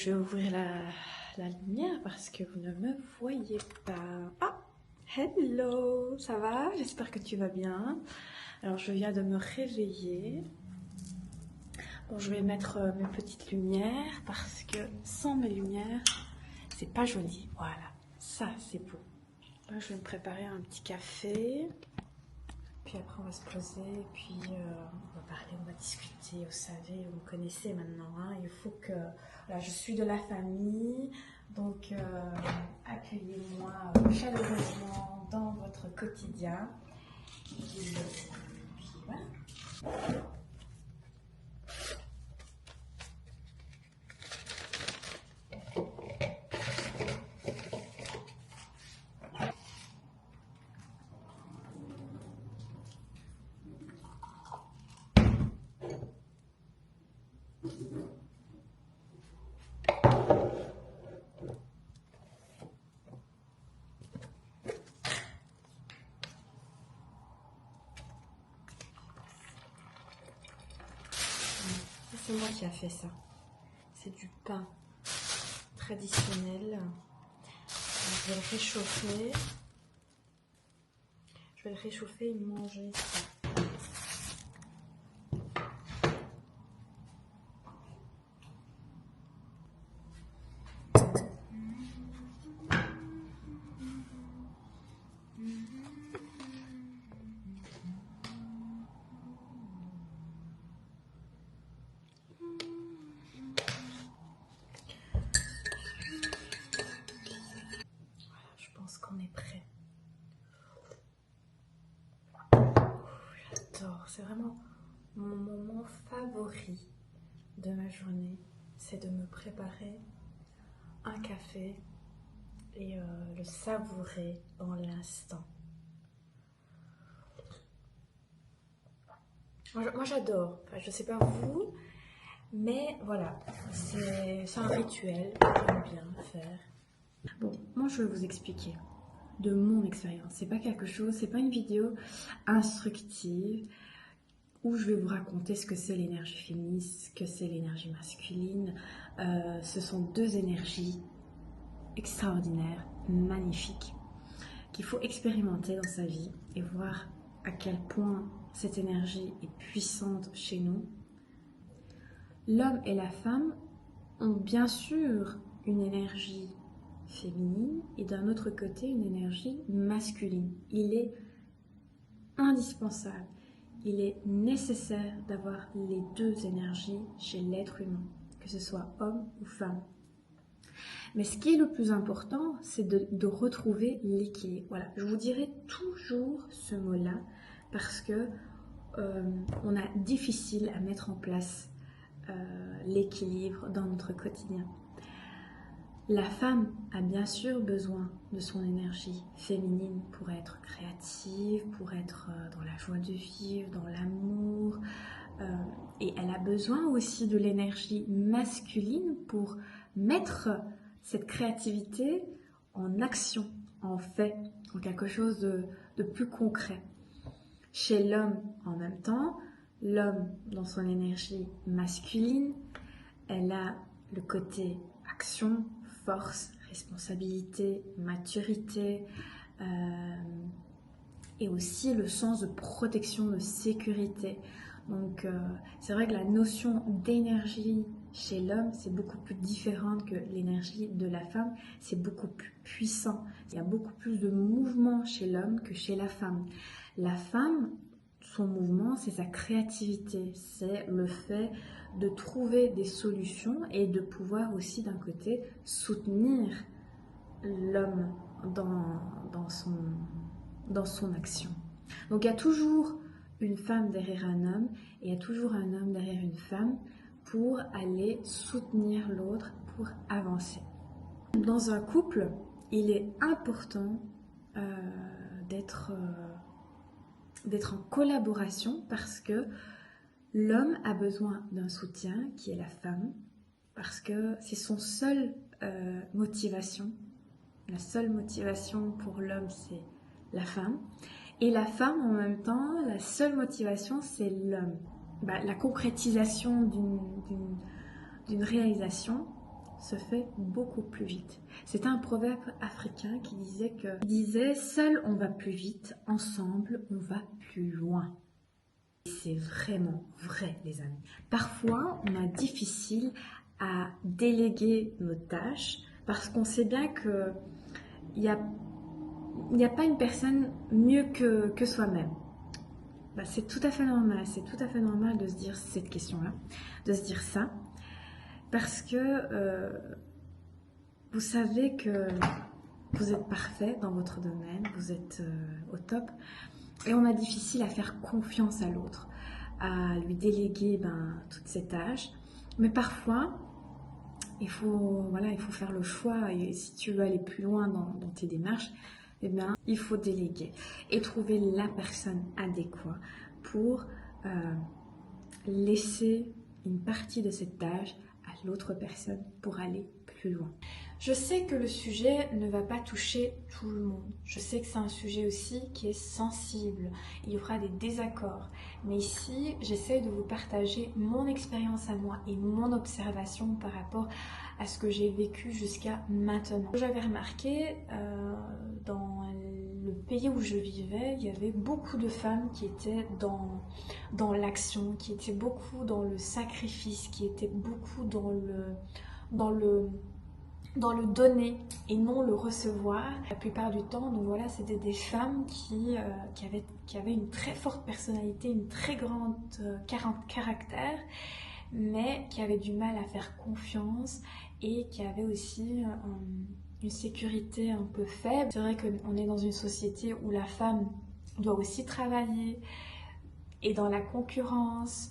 Je vais ouvrir la lumière parce que vous ne me voyez pas. Ah, hello, ça va? J'espère que tu vas bien. Alors, je viens de me réveiller. Bon, je vais mettre mes petites lumières parce que sans mes lumières, c'est pas joli. Voilà, ça, c'est beau. Là, je vais me préparer un petit café. Puis après, on va se poser. Et puis, on va parler, on va discuter. Vous savez, vous me connaissez maintenant. Hein, il faut que... Voilà, je suis de la famille. Donc, accueillez-moi chaleureusement dans votre quotidien. Et puis voilà. C'est moi qui a fait ça. C'est du pain traditionnel. Je vais le réchauffer. Je vais le réchauffer et manger ça. Je pense qu'on est prêt. J'adore, c'est vraiment mon moment favori de ma journée. C'est de me préparer un café et le savourer dans l'instant. Moi j'adore, enfin, je sais pas vous, mais voilà, c'est un rituel que j'aime bien faire. Bon, moi je vais vous expliquer de mon expérience. C'est pas quelque chose, c'est pas une vidéo instructive où je vais vous raconter ce que c'est l'énergie féminine, ce que c'est l'énergie masculine. Ce sont deux énergies extraordinaires, magnifiques, qu'il faut expérimenter dans sa vie et voir à quel point cette énergie est puissante chez nous. L'homme et la femme ont bien sûr une énergie féminine et d'un autre côté une énergie masculine. Il est indispensable, il est nécessaire d'avoir les deux énergies chez l'être humain, que ce soit homme ou femme. Mais ce qui est le plus important, c'est de retrouver l'équilibre. Voilà, je vous dirai toujours ce mot-là parce que on a difficile à mettre en place l'équilibre dans notre quotidien. La femme a bien sûr besoin de son énergie féminine pour être créative, pour être dans la joie de vivre, dans l'amour. Et elle a besoin aussi de l'énergie masculine pour mettre cette créativité en action, en fait, en quelque chose de plus concret. Chez l'homme, en même temps, l'homme dans son énergie masculine, elle a le côté action, force, responsabilité, maturité et aussi le sens de protection, de sécurité. Donc c'est vrai que la notion d'énergie chez l'homme, c'est beaucoup plus différente que l'énergie de la femme, c'est beaucoup plus puissant. Il y a beaucoup plus de mouvement chez l'homme que chez la femme. La femme, son mouvement, c'est sa créativité, c'est le fait de trouver des solutions et de pouvoir aussi d'un côté soutenir l'homme dans son action. Donc il y a toujours une femme derrière un homme et il y a toujours un homme derrière une femme pour aller soutenir l'autre, pour avancer. Dans un couple, il est important d'être en collaboration parce que l'homme a besoin d'un soutien qui est la femme parce que c'est son seule motivation. La seule motivation pour l'homme, c'est la femme. Et la femme, en même temps, la seule motivation, c'est l'homme. La concrétisation d'une réalisation, se fait beaucoup plus vite. C'est un proverbe africain qui disait seul on va plus vite, ensemble on va plus loin. C'est vraiment vrai, les amis. Parfois, on a difficile à déléguer nos tâches parce qu'on sait bien que il n'y a pas une personne mieux que soi-même. C'est tout à fait normal, de se dire cette question-là, de se dire ça, parce que vous savez que vous êtes parfait dans votre domaine, vous êtes au top, et on a difficile à faire confiance à l'autre, à lui déléguer toutes ses tâches, mais parfois, il faut faire le choix, et si tu veux aller plus loin dans tes démarches, il faut déléguer et trouver la personne adéquate pour laisser une partie de cette tâche à l'autre personne pour aller plus loin. Je sais que le sujet ne va pas toucher tout le monde. Je sais que c'est un sujet aussi qui est sensible. Il y aura des désaccords. Mais ici, j'essaie de vous partager mon expérience à moi et mon observation par rapport à ce que j'ai vécu jusqu'à maintenant. J'avais remarqué dans le pays où je vivais, il y avait beaucoup de femmes qui étaient dans l'action, qui étaient beaucoup dans le sacrifice, qui étaient beaucoup dans le donner et non le recevoir. La plupart du temps, donc voilà, c'était des femmes qui avaient une très forte personnalité, une très grande caractère, mais qui avaient du mal à faire confiance et qui avaient aussi une sécurité un peu faible. C'est vrai qu'on est dans une société où la femme doit aussi travailler, et dans la concurrence,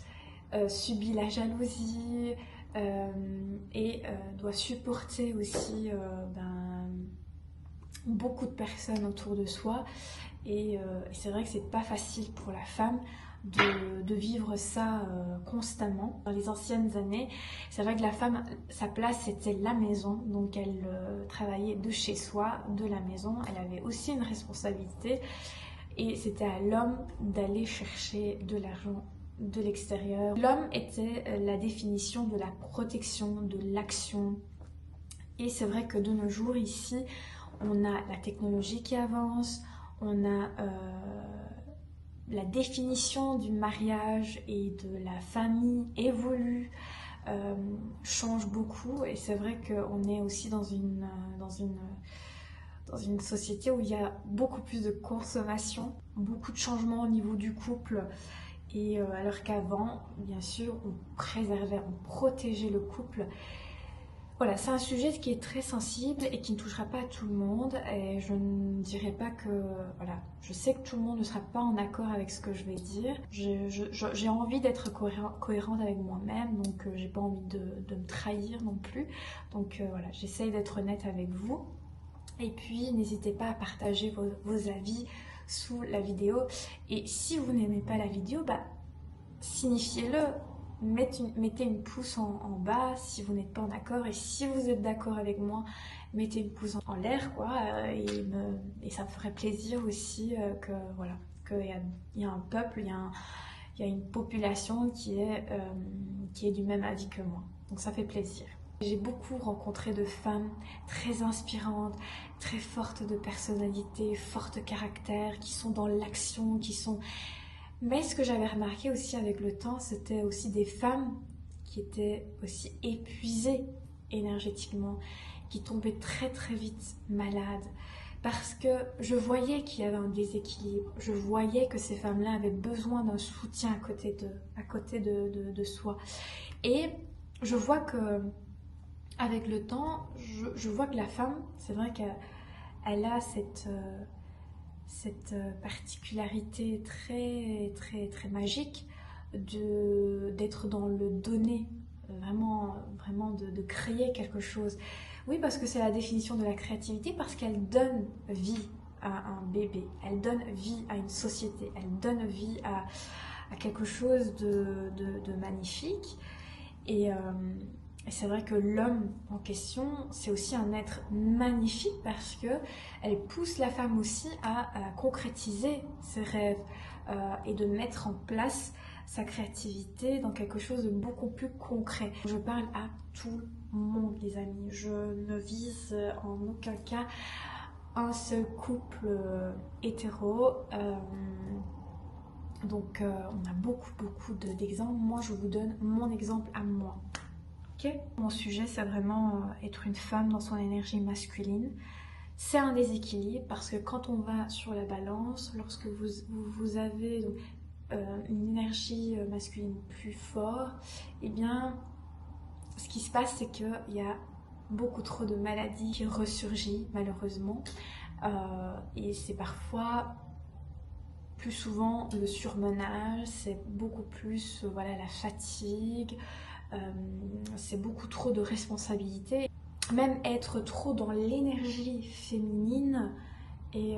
subit la jalousie, et doit supporter aussi beaucoup de personnes autour de soi, et c'est vrai que c'est pas facile pour la femme de vivre ça constamment. Dans les anciennes années, c'est vrai que la femme, sa place c'était la maison, donc elle travaillait de chez soi, de la maison, elle avait aussi une responsabilité, et c'était à l'homme d'aller chercher de l'argent de l'extérieur. L'homme était la définition de la protection, de l'action. Et c'est vrai que de nos jours ici, on a la technologie qui avance, on a la définition du mariage et de la famille évolue, change beaucoup. Et c'est vrai qu'on est aussi dans une société où il y a beaucoup plus de consommation, beaucoup de changements au niveau du couple. Et alors qu'avant, bien sûr, on préservait, on protégeait le couple. Voilà, c'est un sujet qui est très sensible et qui ne touchera pas tout le monde. Et je ne dirais pas que... Voilà, je sais que tout le monde ne sera pas en accord avec ce que je vais dire. J'ai envie d'être cohérente avec moi-même, donc j'ai pas envie de me trahir non plus. Donc voilà, j'essaye d'être honnête avec vous. Et puis, n'hésitez pas à partager vos avis sous la vidéo, et si vous n'aimez pas la vidéo, signifiez-le, mettez une pouce en bas si vous n'êtes pas en accord, et si vous êtes d'accord avec moi, mettez une pouce en l'air, et ça me ferait plaisir aussi que voilà, qu'il y a un peuple, il y a une population qui est du même avis que moi, donc ça fait plaisir. J'ai beaucoup rencontré de femmes très inspirantes, très fortes de personnalité, fortes de caractère, qui sont dans l'action, Mais ce que j'avais remarqué aussi avec le temps, c'était aussi des femmes qui étaient aussi épuisées énergétiquement, qui tombaient très très vite malades. Parce que je voyais qu'il y avait un déséquilibre, je voyais que ces femmes-là avaient besoin d'un soutien à côté de soi. Et je vois que avec le temps, je vois que la femme, c'est vrai qu'elle a cette particularité très, très, très magique d'être dans le donner, vraiment de créer quelque chose. Oui, parce que c'est la définition de la créativité, parce qu'elle donne vie à un bébé, elle donne vie à une société, elle donne vie à quelque chose de magnifique. Et c'est vrai que l'homme en question, c'est aussi un être magnifique parce qu'elle pousse la femme aussi à concrétiser ses rêves et de mettre en place sa créativité dans quelque chose de beaucoup plus concret. Je parle à tout le monde, les amis. Je ne vise en aucun cas un seul couple hétéro. Donc on a beaucoup d'exemples. Moi je vous donne mon exemple à moi. Ok. Mon sujet c'est vraiment être une femme dans son énergie masculine. C'est un déséquilibre parce que quand on va sur la balance, lorsque vous avez donc, une énergie masculine plus forte, eh bien ce qui se passe c'est qu'il y a beaucoup trop de maladies qui ressurgissent malheureusement. Et c'est parfois plus souvent le surmenage, c'est beaucoup plus voilà, la fatigue, c'est beaucoup trop de responsabilités. Même être trop dans l'énergie féminine et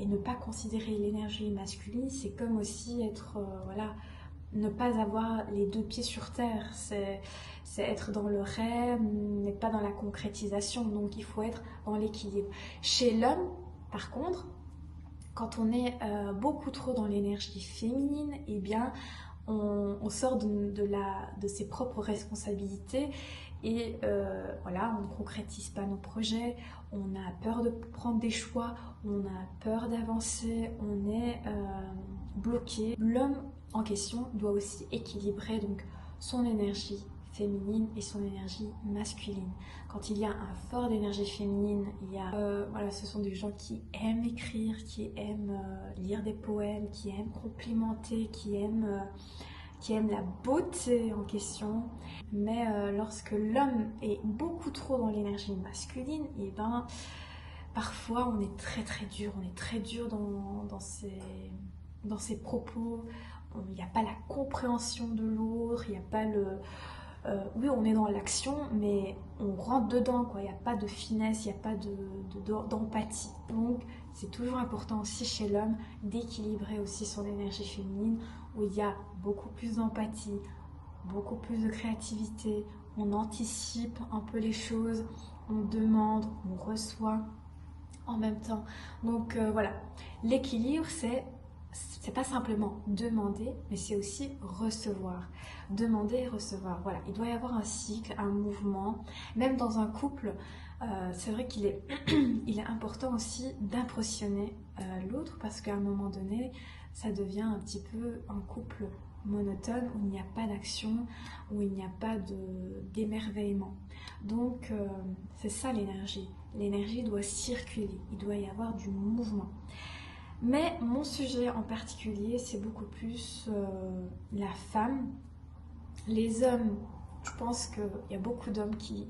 ne pas considérer l'énergie masculine, c'est comme aussi être, voilà, ne pas avoir les deux pieds sur terre. C'est être dans le rêve, mais pas dans la concrétisation. Donc il faut être dans l'équilibre. Chez l'homme, par contre, quand on est beaucoup trop dans l'énergie féminine, eh bien, on sort de ses propres responsabilités et voilà, on ne concrétise pas nos projets, on a peur de prendre des choix, on a peur d'avancer, on est bloqué. L'homme en question doit aussi équilibrer donc son énergie féminine et son énergie masculine. Quand il y a un fort d'énergie féminine, il y a, voilà, ce sont des gens qui aiment écrire, qui aiment lire des poèmes, qui aiment complimenter, qui aiment la beauté en question. Mais lorsque l'homme est beaucoup trop dans l'énergie masculine, et ben parfois on est très dur, on est très dur dans ses propos. Il n'y a pas la compréhension de l'autre, il n'y a pas le... oui, on est dans l'action, mais on rentre dedans, quoi. Il n'y a pas de finesse, il n'y a pas d'empathie. Donc, c'est toujours important aussi chez l'homme d'équilibrer aussi son énergie féminine, où il y a beaucoup plus d'empathie, beaucoup plus de créativité, on anticipe un peu les choses, on demande, on reçoit en même temps. Donc, voilà, l'équilibre, c'est pas simplement demander, mais c'est aussi recevoir. Demander et recevoir. Voilà, il doit y avoir un cycle, un mouvement. Même dans un couple, c'est vrai qu'il est, il est important aussi d'impressionner l'autre parce qu'à un moment donné, ça devient un petit peu un couple monotone où il n'y a pas d'action, où il n'y a pas d'émerveillement. Donc, c'est ça l'énergie. L'énergie doit circuler, il doit y avoir du mouvement. Mais mon sujet en particulier, c'est beaucoup plus la femme. Les hommes, je pense qu'il y a beaucoup d'hommes qui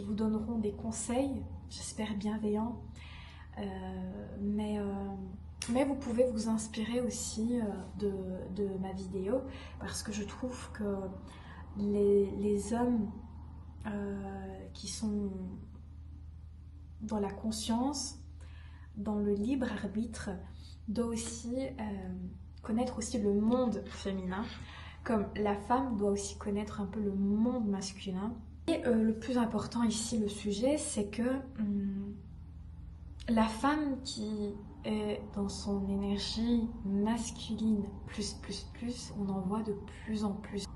vous donneront des conseils, j'espère bienveillants. Mais vous pouvez vous inspirer aussi de ma vidéo parce que je trouve que les hommes qui sont dans la conscience, dans le libre arbitre, doit aussi connaître aussi le monde féminin, comme la femme doit aussi connaître un peu le monde masculin. Et le plus important ici, le sujet, c'est que la femme qui est dans son énergie masculine plus, on en voit de plus en plus.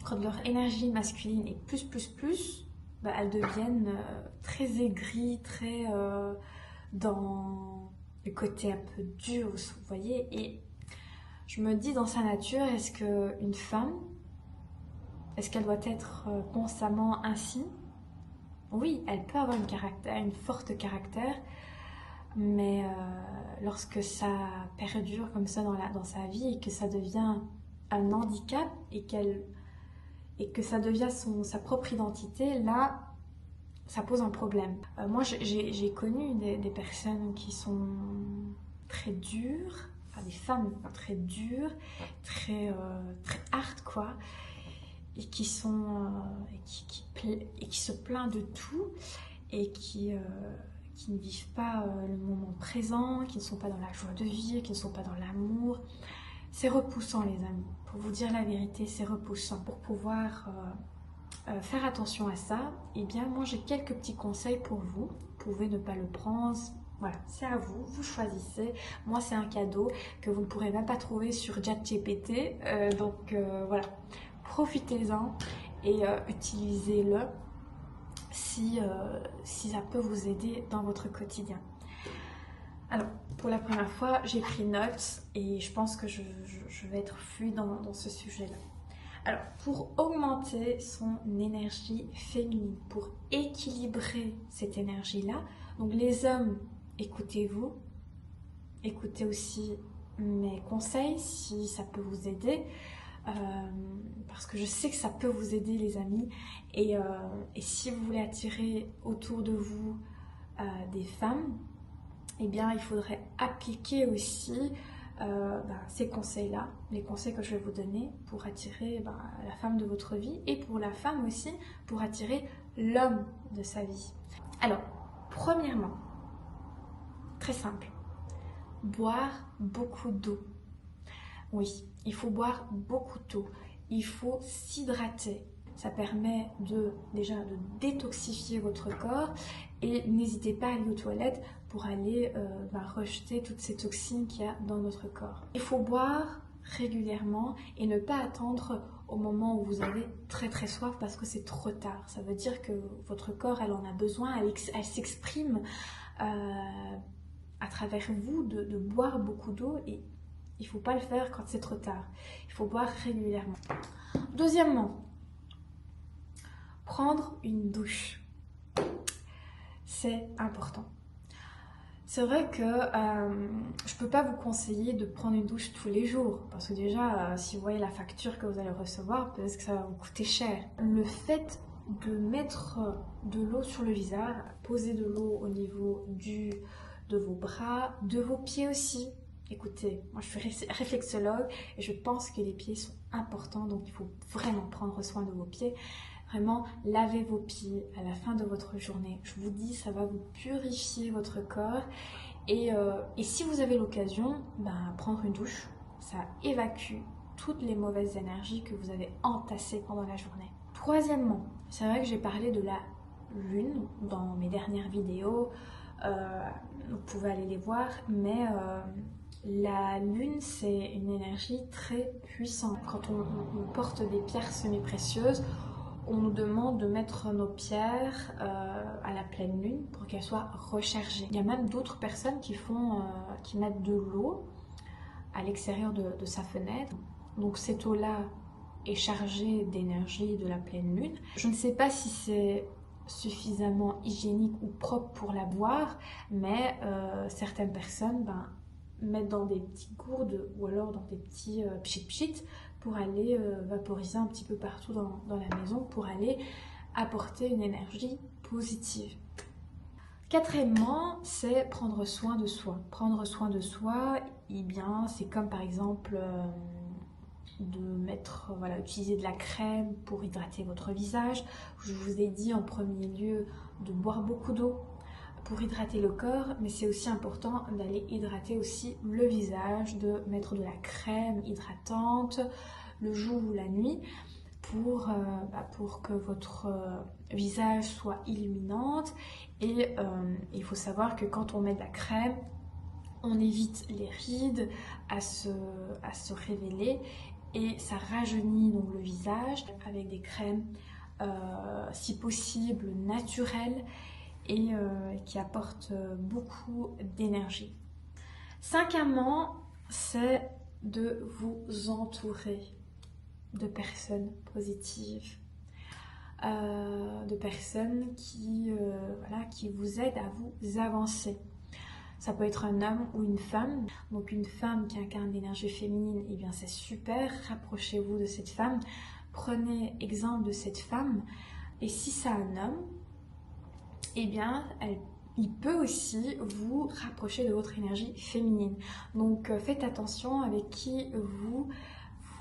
Quand leur énergie masculine est plus, bah, elles deviennent très aigries, très... dans le côté un peu dur, vous voyez. Et je me dis, dans sa nature, est-ce qu'une femme, est-ce qu'elle doit être constamment ainsi? Oui, elle peut avoir une forte caractère, mais lorsque ça perdure comme ça dans sa vie et que ça devient un handicap et que ça devient sa propre identité, là, ça pose un problème. Moi, j'ai connu des personnes qui sont très dures, enfin des femmes très dures, très hard, quoi, et qui sont et qui se plaignent de tout et qui ne vivent pas le moment présent, qui ne sont pas dans la joie de vivre, qui ne sont pas dans l'amour. C'est repoussant, les amis. Pour vous dire la vérité, c'est repoussant. Pour pouvoir faire attention à ça, eh bien moi j'ai quelques petits conseils pour vous. Vous pouvez ne pas le prendre, Voilà, c'est à vous, vous choisissez. Moi, c'est un cadeau que vous ne pourrez même pas trouver sur ChatGPT. Voilà, profitez-en et utilisez-le si ça peut vous aider dans votre quotidien. Alors, pour la première fois, j'ai pris note et je pense que je vais être fluide dans ce sujet-là. Alors, pour augmenter son énergie féminine, pour équilibrer cette énergie-là, donc les hommes, écoutez-vous, écoutez aussi mes conseils si ça peut vous aider, parce que je sais que ça peut vous aider les amis, et si vous voulez attirer autour de vous des femmes, eh bien il faudrait appliquer aussi ces conseils-là, les conseils que je vais vous donner pour attirer la femme de votre vie et pour la femme aussi, pour attirer l'homme de sa vie. Alors, premièrement, très simple, boire beaucoup d'eau. Oui, il faut boire beaucoup d'eau, il faut s'hydrater. Ça permet déjà de détoxifier votre corps et n'hésitez pas à aller aux toilettes pour aller rejeter toutes ces toxines qu'il y a dans notre corps. Il faut boire régulièrement et ne pas attendre au moment où vous avez très très soif parce que c'est trop tard. Ça veut dire que votre corps, elle en a besoin, elle s'exprime à travers vous de boire beaucoup d'eau et il ne faut pas le faire quand c'est trop tard. Il faut boire régulièrement. Deuxièmement, prendre une douche. C'est important. C'est vrai que je ne peux pas vous conseiller de prendre une douche tous les jours parce que déjà, si vous voyez la facture que vous allez recevoir, peut-être que ça va vous coûter cher. Le fait de mettre de l'eau sur le visage, poser de l'eau au niveau de vos bras, de vos pieds aussi. Écoutez, moi je suis réflexologue et je pense que les pieds sont importants, donc il faut vraiment prendre soin de vos pieds. Vraiment, lavez vos pieds à la fin de votre journée. Je vous dis, ça va vous purifier votre corps. Et si vous avez l'occasion, prendre une douche, ça évacue toutes les mauvaises énergies que vous avez entassées pendant la journée. Troisièmement, c'est vrai que j'ai parlé de la lune dans mes dernières vidéos. Vous pouvez aller les voir, mais la lune, c'est une énergie très puissante. Quand on porte des pierres semi-précieuses, on nous demande de mettre nos pierres à la pleine lune pour qu'elles soient rechargées. Il y a même d'autres personnes qui mettent de l'eau à l'extérieur de sa fenêtre. Donc cette eau-là est chargée d'énergie de la pleine lune. Je ne sais pas si c'est suffisamment hygiénique ou propre pour la boire, mais certaines personnes mettent dans des petites gourdes ou alors dans des petits pchit-pchit pour aller vaporiser un petit peu partout dans la maison pour aller apporter une énergie positive. Quatrièmement, c'est prendre soin de soi. Prendre soin de soi, eh bien, c'est comme par exemple utiliser de la crème pour hydrater votre visage. Je vous ai dit en premier lieu de boire beaucoup d'eau pour hydrater le corps, mais c'est aussi important d'aller hydrater aussi le visage, de mettre de la crème hydratante le jour ou la nuit pour que votre visage soit illuminante. Et il faut savoir que quand on met de la crème, on évite les rides à se révéler et ça rajeunit donc le visage avec des crèmes si possible naturelles et qui apportent beaucoup d'énergie. Cinquièmement, c'est de vous entourer de personnes positives, de personnes qui vous aident à vous avancer. Ça peut être un homme ou une femme. Donc une femme qui incarne l'énergie féminine, eh bien c'est super, rapprochez-vous de cette femme, prenez exemple de cette femme. Et si c'est un homme, eh bien il peut aussi vous rapprocher de votre énergie féminine. Donc faites attention avec qui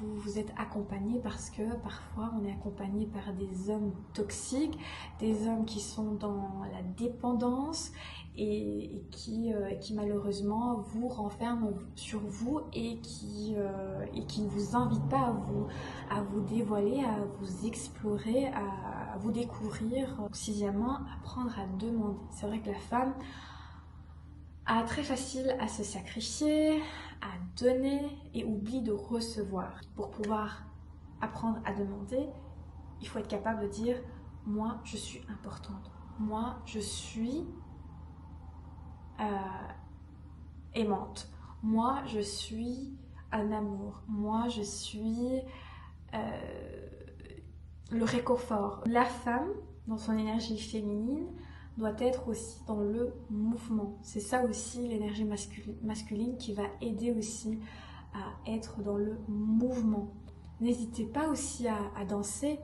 vous êtes accompagné parce que parfois on est accompagné par des hommes toxiques, des hommes qui sont dans la dépendance et qui malheureusement vous renferment sur vous et qui ne vous invitent pas à vous dévoiler, à vous explorer, à vous découvrir. Sixièmement, apprendre à demander. C'est vrai que la femme, très facile à se sacrifier, à donner et oublie de recevoir. Pour pouvoir apprendre à demander, il faut être capable de dire « moi, je suis importante »,« moi, je suis aimante »,« moi, je suis un amour »,« moi, je suis le réconfort ». La femme, dans son énergie féminine, doit être aussi dans le mouvement. C'est ça aussi l'énergie masculine qui va aider aussi à être dans le mouvement. N'hésitez pas aussi à danser,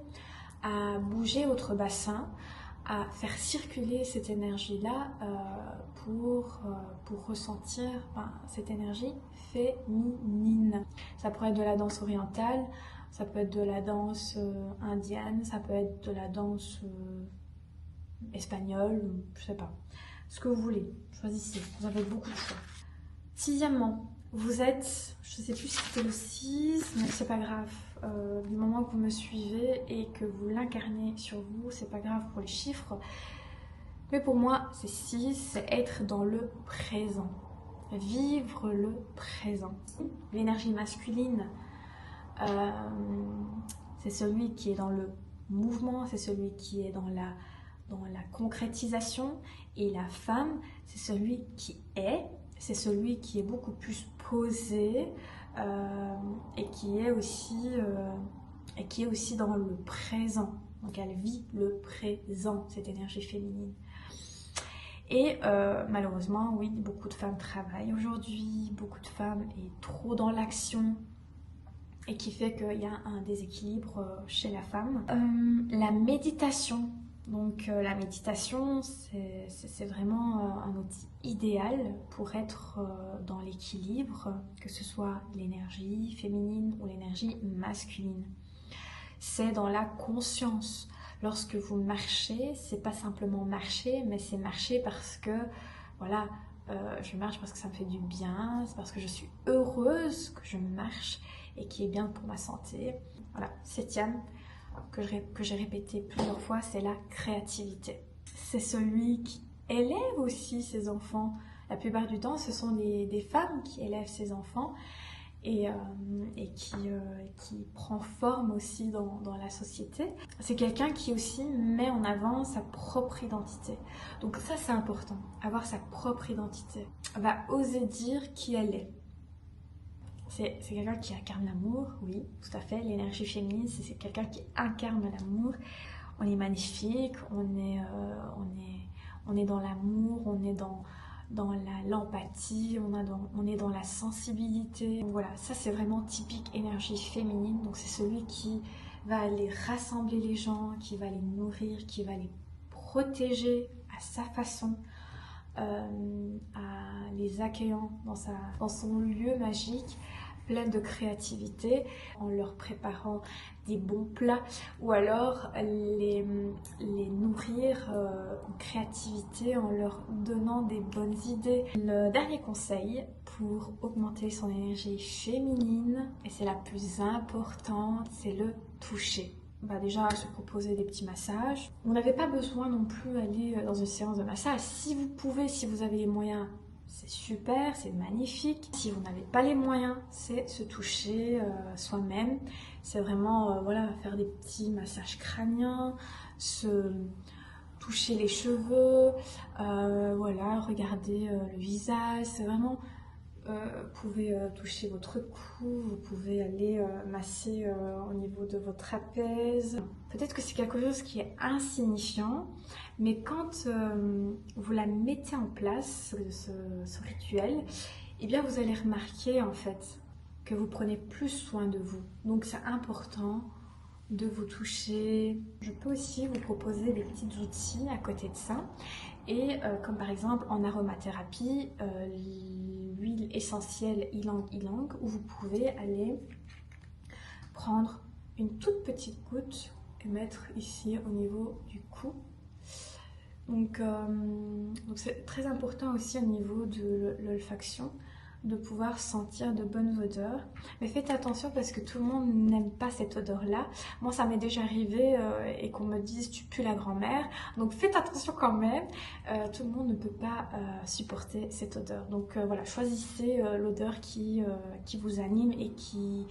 à bouger votre bassin, à faire circuler cette énergie-là pour ressentir cette énergie féminine. Ça pourrait être de la danse orientale, ça peut être de la danse indienne, ça peut être de la danse espagnole, je sais pas. Ce que vous voulez, choisissez, vous avez beaucoup de choix. Sixièmement, vous êtes, je sais plus si c'était le 6, mais c'est pas grave. Du moment que vous me suivez et que vous l'incarnez sur vous, c'est pas grave pour les chiffres. Mais pour moi, c'est 6, c'est être dans le présent. Vivre le présent. L'énergie masculine, c'est celui qui est dans le mouvement, c'est celui qui est dans la concrétisation. Et la femme, c'est celui qui est, c'est celui qui est beaucoup plus posé et qui est aussi dans le présent. Donc elle vit le présent, cette énergie féminine. Et malheureusement, oui, beaucoup de femmes travaillent aujourd'hui, beaucoup de femmes sont trop dans l'action et qui fait qu'il y a un déséquilibre chez la femme. La méditation. Donc la méditation, c'est vraiment un outil idéal pour être dans l'équilibre, que ce soit l'énergie féminine ou l'énergie masculine. C'est dans la conscience. Lorsque vous marchez, c'est pas simplement marcher, mais c'est marcher parce que, voilà, je marche parce que ça me fait du bien, c'est parce que je suis heureuse que je marche et qui est bien pour ma santé. Voilà, 7e, que j'ai répété plusieurs fois, c'est la créativité. C'est celui qui élève aussi ses enfants. La plupart du temps, ce sont des femmes qui élèvent ses enfants et qui prend forme aussi dans la société. C'est quelqu'un qui aussi met en avant sa propre identité. Donc ça, c'est important, avoir sa propre identité. Elle va oser dire qui elle est. C'est quelqu'un qui incarne l'amour, oui, tout à fait. L'énergie féminine, c'est quelqu'un qui incarne l'amour. On est magnifique, on est dans l'amour, on est dans l'empathie, on est dans la sensibilité. Donc voilà, ça c'est vraiment typique énergie féminine. Donc c'est celui qui va aller rassembler les gens, qui va les nourrir, qui va les protéger à sa façon, à les accueillant dans son lieu magique, plein de créativité, en leur préparant des bons plats ou alors les nourrir en créativité en leur donnant des bonnes idées. Le dernier conseil pour augmenter son énergie féminine, et c'est la plus importante, c'est le toucher. Déjà se proposer des petits massages. Vous n'avez pas besoin non plus d'aller dans une séance de massage. Si vous pouvez, si vous avez les moyens, c'est super, c'est magnifique. Si vous n'avez pas les moyens, c'est se toucher soi-même. C'est vraiment faire des petits massages crâniens, se toucher les cheveux, regarder le visage. C'est vraiment... vous pouvez toucher votre cou, vous pouvez aller masser au niveau de votre trapèze. Peut-être que c'est quelque chose qui est insignifiant, mais quand vous la mettez en place, ce rituel, eh bien vous allez remarquer en fait que vous prenez plus soin de vous. Donc c'est important de vous toucher. Je peux aussi vous proposer des petits outils à côté de ça. Et comme par exemple en aromathérapie, l'huile essentielle ylang ylang, où vous pouvez aller prendre une toute petite goutte et mettre ici au niveau du cou. Donc c'est très important aussi au niveau de l'olfaction, de pouvoir sentir de bonnes odeurs. Mais faites attention parce que tout le monde n'aime pas cette odeur-là. Moi, ça m'est déjà arrivé et qu'on me dise tu pues la grand-mère. Donc faites attention quand même. Tout le monde ne peut pas supporter cette odeur. Donc voilà, choisissez l'odeur qui vous anime et qui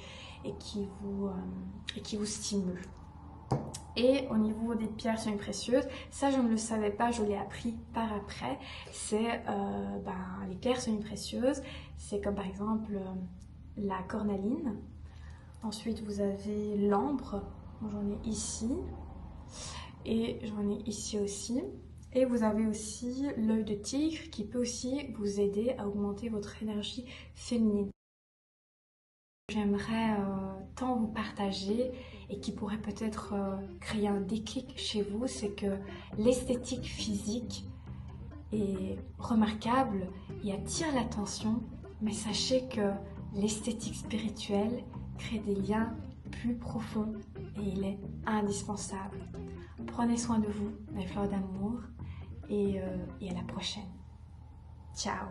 vous stimule. Et au niveau des pierres semi-précieuses, ça je ne le savais pas, je l'ai appris par après, c'est les pierres semi-précieuses, c'est comme par exemple la cornaline, ensuite vous avez l'ambre, j'en ai ici, et j'en ai ici aussi, et vous avez aussi l'œil de tigre qui peut aussi vous aider à augmenter votre énergie féminine. J'aimerais tant vous partager et qui pourrait peut-être créer un déclic chez vous, c'est que l'esthétique physique est remarquable et attire l'attention, mais sachez que l'esthétique spirituelle crée des liens plus profonds et il est indispensable. Prenez soin de vous, mes fleurs d'amour, et à la prochaine. Ciao!